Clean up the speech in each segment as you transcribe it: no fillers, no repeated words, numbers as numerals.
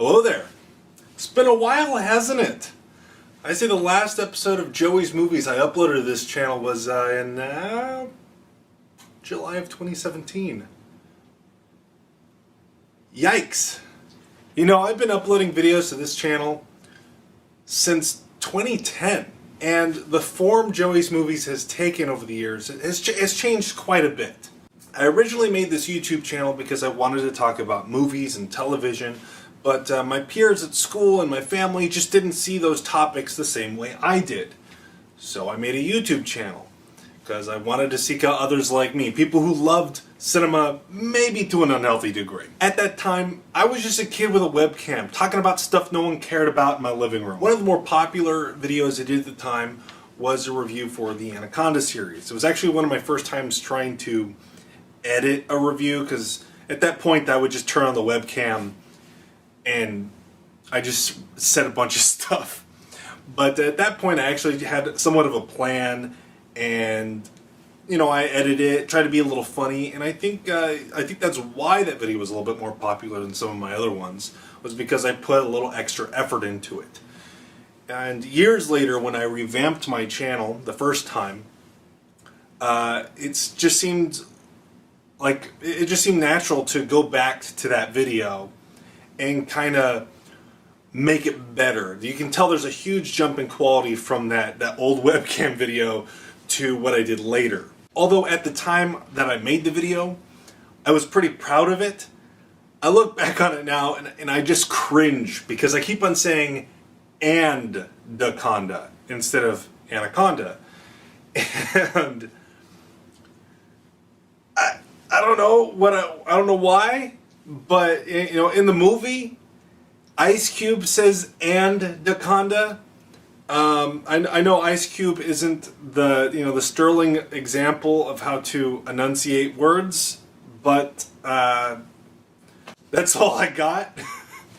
Hello there. It's been a while, hasn't it? I say the last episode of Joey's Movies I uploaded to this channel was in July of 2017. Yikes. You know, I've been uploading videos to this channel since 2010, and the form Joey's Movies has taken over the years has changed quite a bit. I originally made this YouTube channel because I wanted to talk about movies and television, but my peers at school and my family just didn't see those topics the same way I did. So I made a YouTube channel because I wanted to seek out others like me, people who loved cinema, maybe to an unhealthy degree. At that time, I was just a kid with a webcam, talking about stuff no one cared about in my living room. One of the more popular videos I did at the time was a review for the Anaconda series. It was actually one of my first times trying to edit a review, because at that point I would just turn on the webcam and I just said a bunch of stuff. But at that point I actually had somewhat of a plan, and you know, I edited it, tried to be a little funny, and I think that's why that video was a little bit more popular than some of my other ones, was because I put a little extra effort into it. And years later, when I revamped my channel the first time, it just seemed natural to go back to that video and kind of make it better. You can tell there's a huge jump in quality from that old webcam video to what I did later. Although at the time that I made the video, I was pretty proud of it. I look back on it now and I just cringe because I keep on saying Anaconda instead of Anaconda. And I don't know why, but you know, in the movie, Ice Cube says Anaconda. I know Ice Cube isn't the sterling example of how to enunciate words, but that's all I got.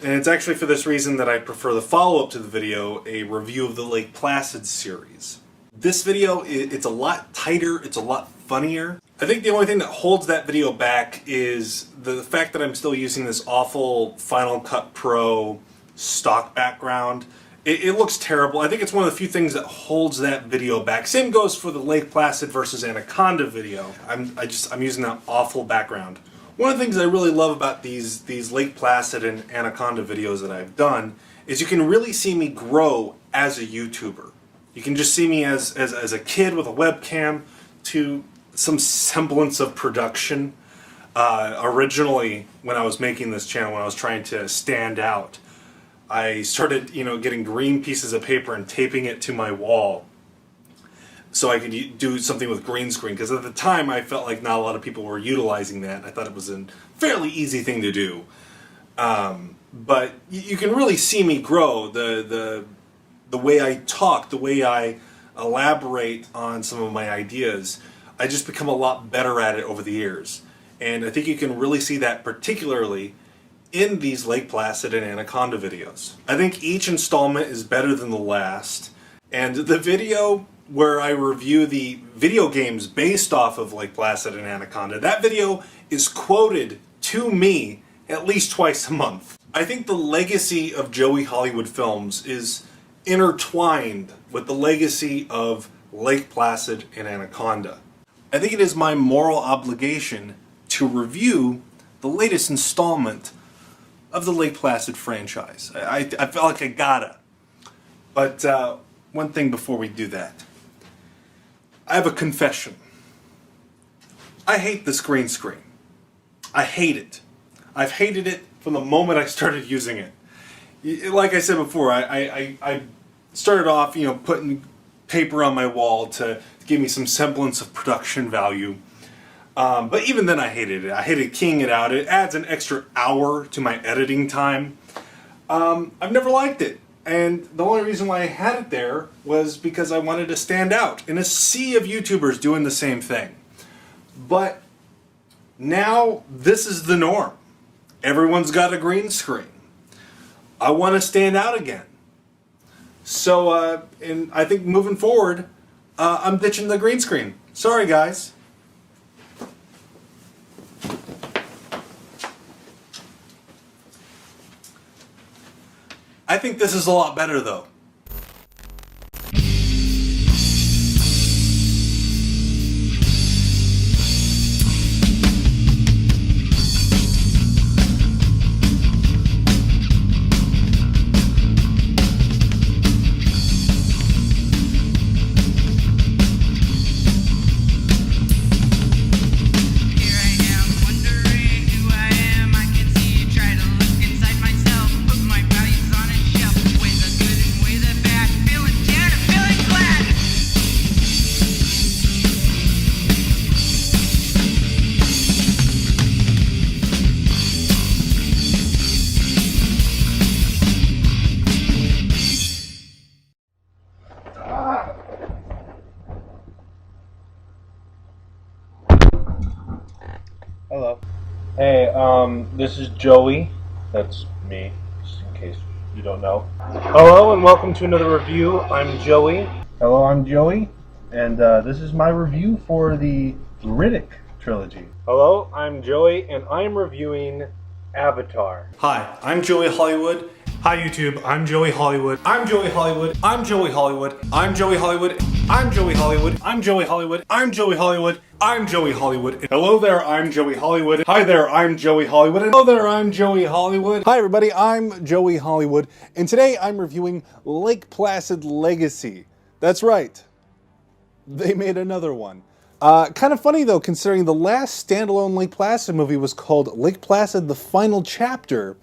And it's actually for this reason that I prefer the follow-up to the video, a review of the Lake Placid series. This video, it's a lot tighter, it's a lot funnier. I think the only thing that holds that video back is the fact that I'm still using this awful Final Cut Pro stock background. It looks terrible. I think it's one of the few things that holds that video back. Same goes for the Lake Placid versus Anaconda video. I'm using that awful background. One of the things I really love about these Lake Placid and Anaconda videos that I've done is you can really see me grow as a YouTuber. You can just see me as a kid with a webcam to some semblance of production. Originally, when I was making this channel, when I was trying to stand out, I started, getting green pieces of paper and taping it to my wall so I could do something with green screen, because at the time I felt like not a lot of people were utilizing that. I thought it was a fairly easy thing to do. But you can really see me grow, the way I talk, the way I elaborate on some of my ideas. I just become a lot better at it over the years. And I think you can really see that particularly in these Lake Placid and Anaconda videos. I think each installment is better than the last. And the video where I review the video games based off of Lake Placid and Anaconda, that video is quoted to me at least twice a month. I think the legacy of Joey Hollywood Films is intertwined with the legacy of Lake Placid and Anaconda. I think it is my moral obligation to review the latest installment of the Lake Placid franchise. I felt like I gotta. But one thing before we do that. I have a confession. I hate this green screen. I hate it. I've hated it from the moment I started using it. Like I said before, I started off, putting paper on my wall to give me some semblance of production value. But even then I hated it. I hated keying it out. It adds an extra hour to my editing time. I've never liked it. And the only reason why I had it there was because I wanted to stand out in a sea of YouTubers doing the same thing. But now this is the norm. Everyone's got a green screen. I want to stand out again. So, and I think moving forward, I'm ditching the green screen. Sorry, guys. I think this is a lot better though. Hello. Hey, this is Joey. That's me, just in case you don't know. Hello and welcome to another review. I'm Joey. Hello, I'm Joey. And this is my review for the Riddick trilogy. Hello, I'm Joey and I'm reviewing Avatar. Hi, I'm Joey Hollywood. Hi YouTube, I'm Joey Hollywood. I'm Joey Hollywood. I'm Joey Hollywood. I'm Joey Hollywood. I'm Joey Hollywood. I'm Joey Hollywood. I'm Joey Hollywood. I'm Joey Hollywood. Hello there, I'm Joey Hollywood. Hi there, I'm Joey Hollywood. Hello there, I'm Joey Hollywood. Hi everybody, I'm Joey Hollywood. And today I'm reviewing Lake Placid Legacy. That's right. They made another one. Kind of funny though, considering the last standalone Lake Placid movie was called Lake Placid: The Final Chapter.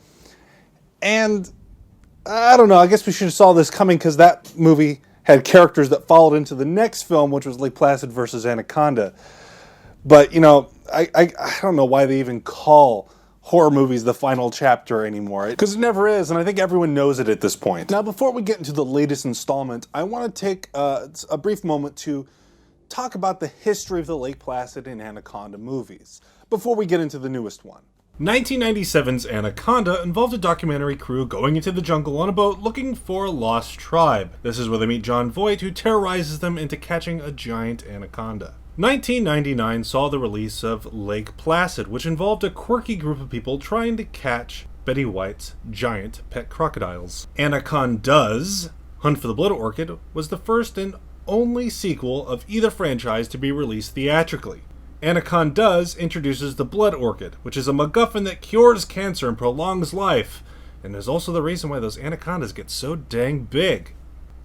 And I don't know, I guess we should have saw this coming because that movie had characters that followed into the next film, which was Lake Placid versus Anaconda. But, you know, I don't know why they even call horror movies the final chapter anymore. Because it never is, and I think everyone knows it at this point. Now, before we get into the latest installment, I want to take a brief moment to talk about the history of the Lake Placid and Anaconda movies, before we get into the newest one. 1997's Anaconda involved a documentary crew going into the jungle on a boat looking for a lost tribe. This is where they meet John Voight, who terrorizes them into catching a giant anaconda. 1999 saw the release of Lake Placid, which involved a quirky group of people trying to catch Betty White's giant pet crocodiles. Anaconda's Hunt for the Blood Orchid was the first and only sequel of either franchise to be released theatrically. Anaconda's introduces the blood orchid, which is a MacGuffin that cures cancer and prolongs life, and is also the reason why those anacondas get so dang big.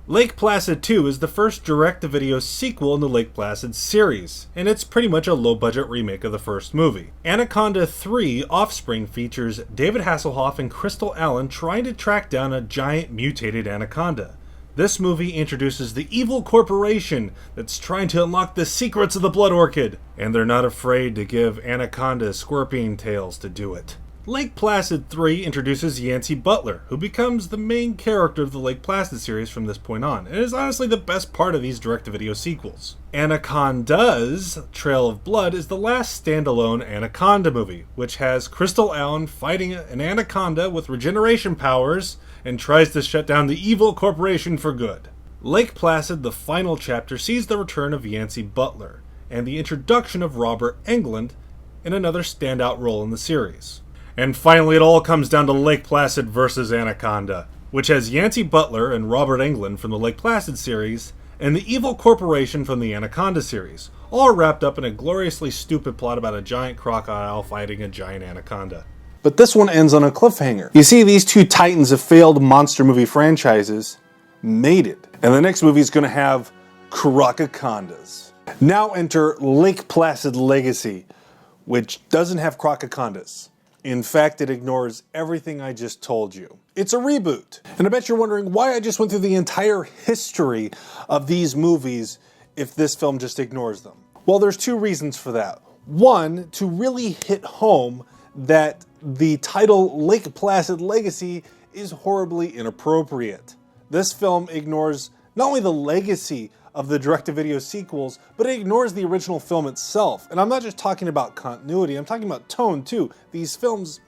Lake Placid 2 is the first direct-to-video sequel in the Lake Placid series, and it's pretty much a low-budget remake of the first movie. Anaconda 3 Offspring features David Hasselhoff and Crystal Allen trying to track down a giant mutated anaconda. This movie introduces the evil corporation that's trying to unlock the secrets of the blood orchid, and they're not afraid to give Anaconda scorpion tails to do it. Lake Placid 3 introduces Yancey Butler, who becomes the main character of the Lake Placid series from this point on, and is honestly the best part of these direct-to-video sequels. Anaconda's Trail of Blood is the last standalone Anaconda movie, which has Crystal Allen fighting an anaconda with regeneration powers and tries to shut down the evil corporation for good. Lake Placid: The Final Chapter sees the return of Yancey Butler, and the introduction of Robert Englund in another standout role in the series. And finally, it all comes down to Lake Placid versus Anaconda, which has Yancey Butler and Robert Englund from the Lake Placid series, and the evil corporation from the Anaconda series, all wrapped up in a gloriously stupid plot about a giant crocodile fighting a giant anaconda. But this one ends on a cliffhanger. You see, these two titans of failed monster movie franchises made it. And the next movie is going to have crococondas. Now enter Lake Placid Legacy, which doesn't have crococondas. In fact, it ignores everything I just told you. It's a reboot. And I bet you're wondering why I just went through the entire history of these movies if this film just ignores them. Well, there's two reasons for that. One, to really hit home that the title Lake Placid Legacy is horribly inappropriate. This film ignores not only the legacy of the direct-to-video sequels, but it ignores the original film itself. And I'm not just talking about continuity, I'm talking about tone too. These films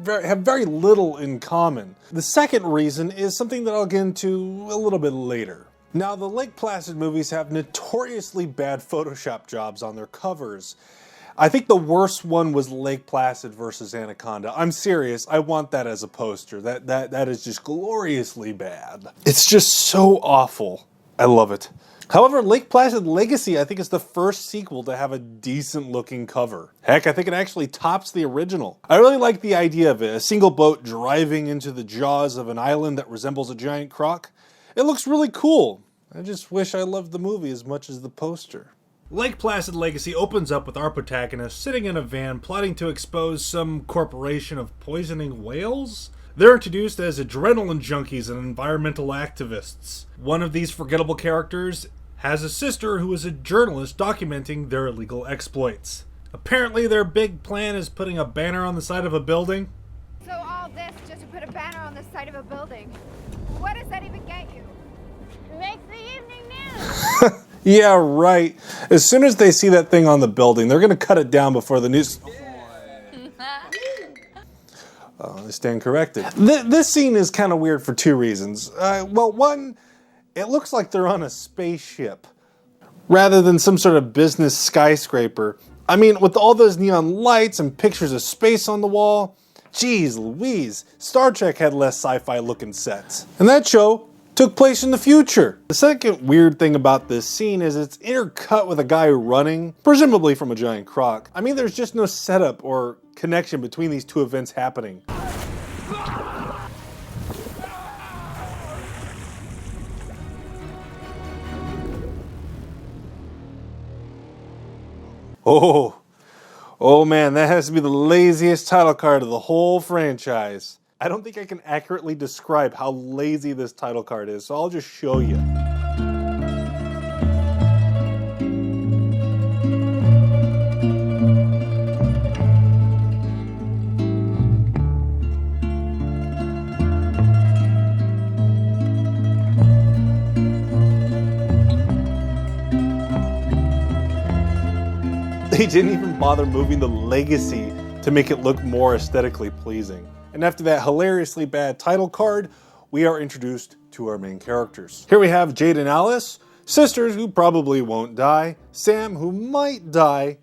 have very little in common. The second reason is something that I'll get into a little bit later. Now, the Lake Placid movies have notoriously bad Photoshop jobs on their covers. I think the worst one was Lake Placid versus Anaconda. I'm serious. I want that as a poster. That is just gloriously bad. It's just so awful. I love it. However, Lake Placid Legacy, I think, is the first sequel to have a decent looking cover. Heck, I think it actually tops the original. I really like the idea of it, a single boat driving into the jaws of an island that resembles a giant croc. It looks really cool. I just wish I loved the movie as much as the poster. Lake Placid Legacy opens up with our protagonist sitting in a van plotting to expose some corporation of poisoning whales. They're introduced as adrenaline junkies and environmental activists. One of these forgettable characters has a sister who is a journalist documenting their illegal exploits. Apparently their big plan is putting a banner on the side of a building. So all this just to put a banner on the side of a building. What does that even get you? It makes the evening news. Yeah, right. As soon as they see that thing on the building, they're going to cut it down before the news... I stand corrected. This scene is kind of weird for two reasons. Well, one, it looks like they're on a spaceship rather than some sort of business skyscraper. I mean, with all those neon lights and pictures of space on the wall, geez Louise, Star Trek had less sci-fi looking sets. And that show took place in the future. The second weird thing about this scene is it's intercut with a guy running, presumably from a giant croc. I mean, there's just no setup or connection between these two events happening. Oh man, that has to be the laziest title card of the whole franchise. I don't think I can accurately describe how lazy this title card is, so I'll just show you. They didn't even bother moving the legacy to make it look more aesthetically pleasing. And after that hilariously bad title card, we are introduced to our main characters. Here we have Jade and Alice, sisters who probably won't die, Sam who might die,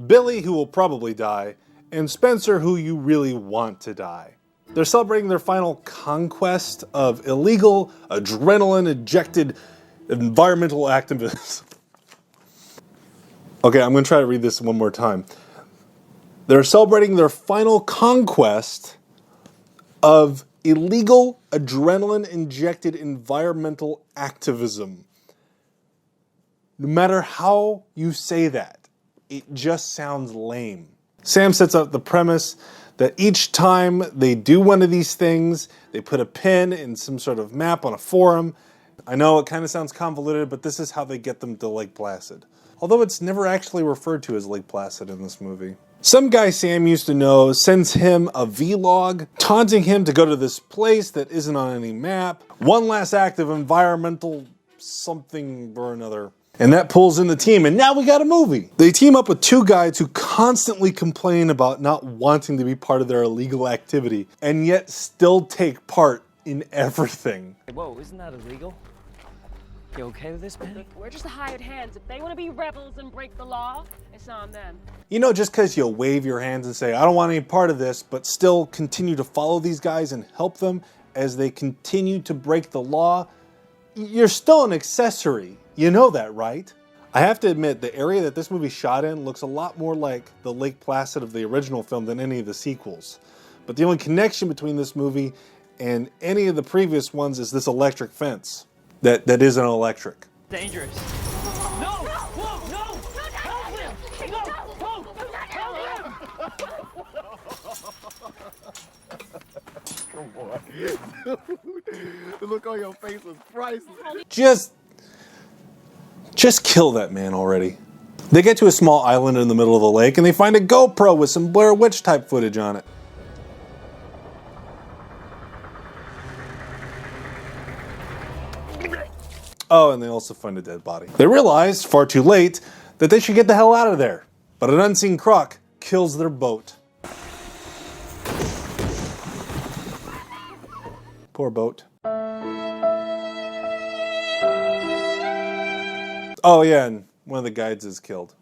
Billy who will probably die, and Spencer who you really want to die. They're celebrating their final conquest of illegal, adrenaline-injected environmental activists. Okay, I'm going to try to read this one more time. They're celebrating their final conquest of illegal, adrenaline-injected environmental activism. No matter how you say that, it just sounds lame. Sam sets up the premise that each time they do one of these things, they put a pin in some sort of map on a forum. I know it kind of sounds convoluted, but this is how they get them to Lake Placid. Although it's never actually referred to as Lake Placid in this movie. Some guy Sam used to know sends him a vlog, taunting him to go to this place that isn't on any map. One last act of environmental something or another. And that pulls in the team, and now we got a movie. They team up with two guys who constantly complain about not wanting to be part of their illegal activity, and yet still take part in everything. Whoa, isn't that illegal? You okay with this, man? Look, we're just the hired hands. If they want to be rebels and break the law, it's on them. You know, just because you wave your hands and say, I don't want any part of this, but still continue to follow these guys and help them as they continue to break the law, you're still an accessory. You know that, right? I have to admit, the area that this movie shot in looks a lot more like the Lake Placid of the original film than any of the sequels. But the only connection between this movie and any of the previous ones is this electric fence. That isn't electric. Dangerous. No! Whoa, no! Help him! No! Help him! The look on your face was priceless. Just kill that man already. They get to a small island in the middle of the lake and they find a GoPro with some Blair Witch type footage on it. Oh, and they also find a dead body. They realize, far too late, that they should get the hell out of there. But an unseen croc kills their boat. Poor boat. Oh yeah, and one of the guides is killed.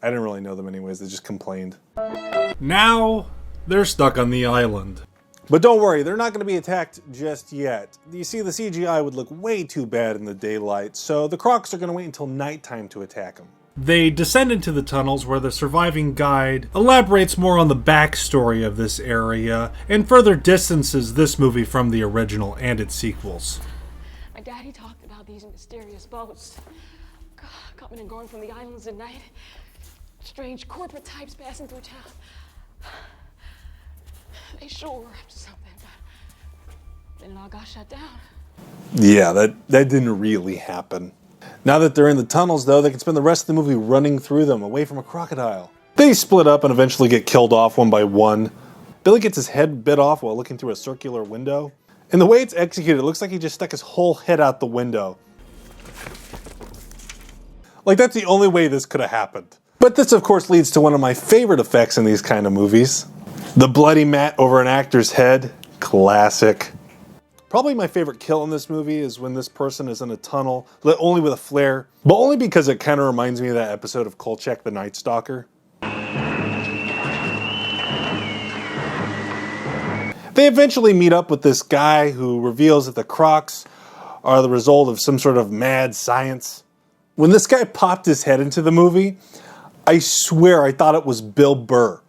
I didn't really know them anyways, they just complained. Now, they're stuck on the island. But don't worry, they're not going to be attacked just yet. You see, the CGI would look way too bad in the daylight, so the Crocs are going to wait until nighttime to attack them. They descend into the tunnels where the surviving guide elaborates more on the backstory of this area and further distances this movie from the original and its sequels. My daddy talked about these mysterious boats coming and going from the islands at night. Strange corporate types passing through town. They sure were up to something, but then it all got shut down. Yeah, that didn't really happen. Now that they're in the tunnels, though, they can spend the rest of the movie running through them, away from a crocodile. They split up and eventually get killed off one by one. Billy gets his head bit off while looking through a circular window. And the way it's executed, it looks like he just stuck his whole head out the window. Like, that's the only way this could have happened. But this, of course, leads to one of my favorite effects in these kind of movies. The bloody mat over an actor's head. Classic. Probably my favorite kill in this movie is when this person is in a tunnel, lit only with a flare, but only because it kind of reminds me of that episode of Kolchak the Night Stalker. They eventually meet up with this guy who reveals that the Crocs are the result of some sort of mad science. When this guy popped his head into the movie, I swear I thought it was Bill Burr.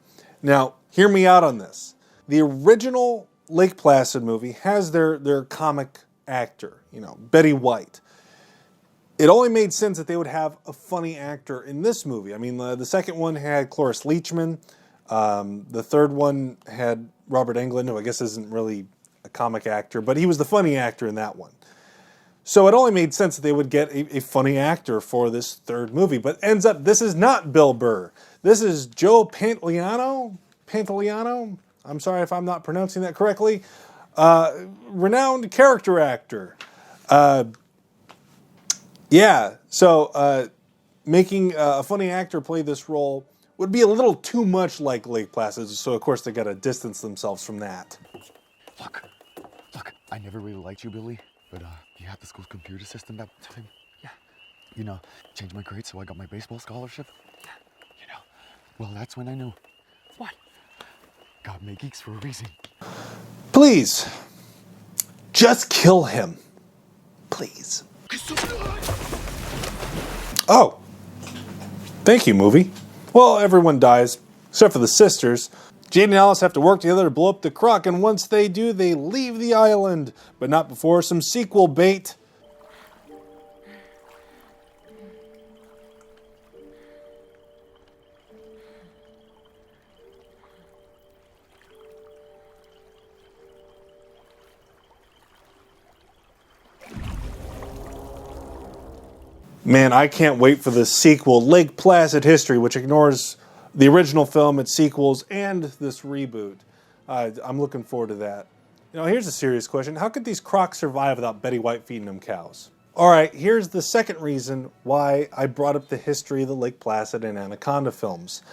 Now, hear me out on this. The original Lake Placid movie has their comic actor, Betty White. It only made sense that they would have a funny actor in this movie. I mean, the second one had Cloris Leachman. The third one had Robert Englund, who I guess isn't really a comic actor, but he was the funny actor in that one. So it only made sense that they would get a funny actor for this third movie. But ends up, this is not Bill Burr. This is Joe Pantoliano? I'm sorry if I'm not pronouncing that correctly. Renowned character actor. Making a funny actor play this role would be a little too much like Lake Placid, so of course they gotta distance themselves from that. Look, I never really liked you, Billy, but you had the school's computer system that time? Yeah. Changed my grades so I got my baseball scholarship? Yeah. Well, that's when I knew. What? God made geeks for a reason. Please, just kill him. Please. Oh. Thank you, movie. Well, everyone dies, except for the sisters. Jade and Alice have to work together to blow up the Croc, and once they do, they leave the island. But not before some sequel bait. Man, I can't wait for the sequel, Lake Placid History, which ignores the original film, its sequels, and this reboot. I'm looking forward to that. Here's a serious question. How could these Crocs survive without Betty White feeding them cows? All right, here's the second reason why I brought up the history of the Lake Placid and Anaconda films.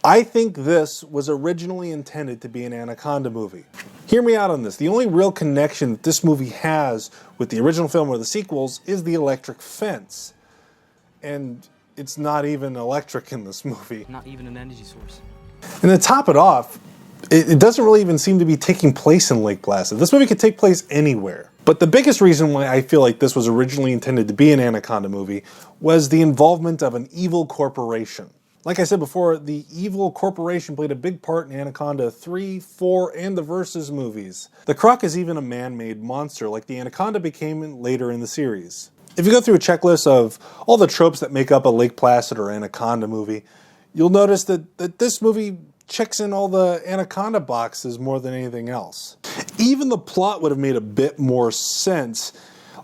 I think this was originally intended to be an Anaconda movie. Hear me out on this. The only real connection that this movie has with the original film or the sequels is the electric fence. And it's not even electric in this movie. Not even an energy source. And to top it off, it doesn't really even seem to be taking place in Lake Placid. This movie could take place anywhere. But the biggest reason why I feel like this was originally intended to be an Anaconda movie was the involvement of an evil corporation. Like I said before, the evil corporation played a big part in Anaconda 3, 4, and the Versus movies. The Croc is even a man-made monster, like the Anaconda became later in the series. If you go through a checklist of all the tropes that make up a Lake Placid or Anaconda movie, you'll notice that this movie checks in all the Anaconda boxes more than anything else. Even the plot would have made a bit more sense.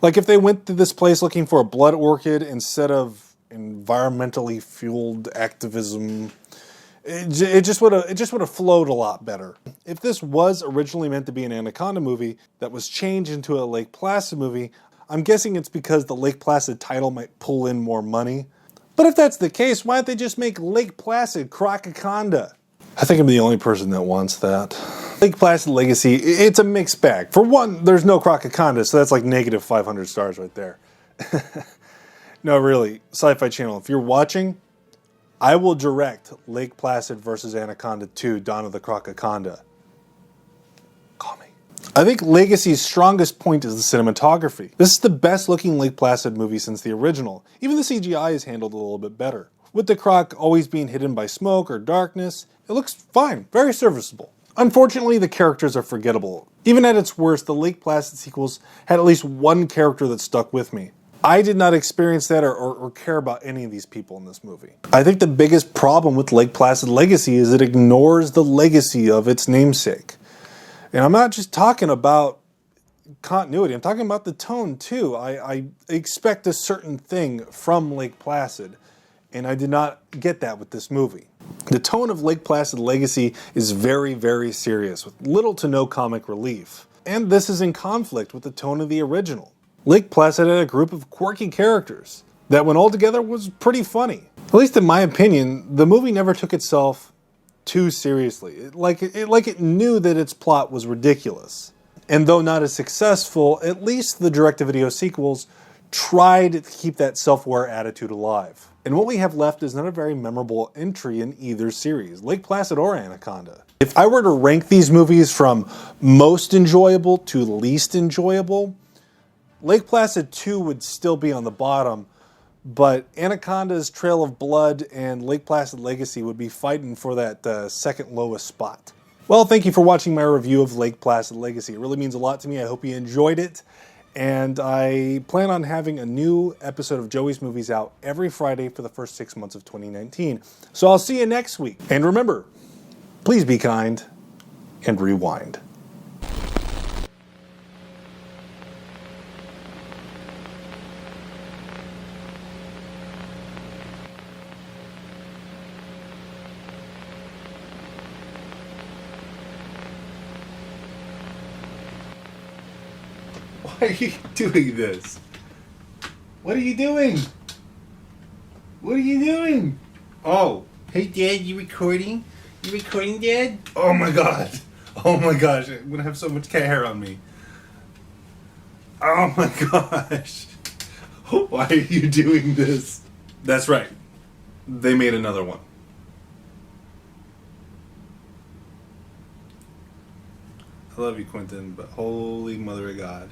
Like if they went to this place looking for a blood orchid instead of environmentally fueled activism, it just would have flowed a lot better. If this was originally meant to be an Anaconda movie that was changed into a Lake Placid movie, I'm guessing it's because the Lake Placid title might pull in more money. But if that's the case, why don't they just make Lake Placid Crocaconda? I think I'm the only person that wants that. Lake Placid Legacy, it's a mixed bag. For one, there's no Crocaconda, so that's like negative 500 stars right there. No, really, Sci-Fi Channel, if you're watching, I will direct Lake Placid versus Anaconda 2, Dawn of the Crococonda. Call me. I think Legacy's strongest point is the cinematography. This is the best looking Lake Placid movie since the original. Even the CGI is handled a little bit better. With the croc always being hidden by smoke or darkness, it looks fine, very serviceable. Unfortunately, the characters are forgettable. Even at its worst, the Lake Placid sequels had at least one character that stuck with me. I did not experience that or care about any of these people in this movie. I think the biggest problem with Lake Placid Legacy is it ignores the legacy of its namesake. And I'm not just talking about continuity, I'm talking about the tone too. I expect a certain thing from Lake Placid, and I did not get that with this movie. The tone of Lake Placid Legacy is very, very serious, with little to no comic relief. And this is in conflict with the tone of the original. Lake Placid had a group of quirky characters that, when all together, was pretty funny. At least in my opinion, the movie never took itself too seriously. Like it knew that its plot was ridiculous. And though not as successful, at least the direct-to-video sequels tried to keep that self-aware attitude alive. And what we have left is not a very memorable entry in either series, Lake Placid or Anaconda. If I were to rank these movies from most enjoyable to least enjoyable, Lake Placid 2 would still be on the bottom, but Anaconda's Trail of Blood and Lake Placid Legacy would be fighting for that second lowest spot. Well, thank you for watching my review of Lake Placid Legacy. It really means a lot to me. I hope you enjoyed it. And I plan on having a new episode of Joey's Movies out every Friday for the first 6 months of 2019. So I'll see you next week. And remember, please be kind and rewind. Why are you doing this? What are you doing? What are you doing? Oh. Hey, Dad, you recording? You recording, Dad? Oh my god. Oh my gosh. I'm gonna have so much cat hair on me. Oh my gosh. Why are you doing this? That's right. They made another one. I love you, Quentin, but holy mother of God.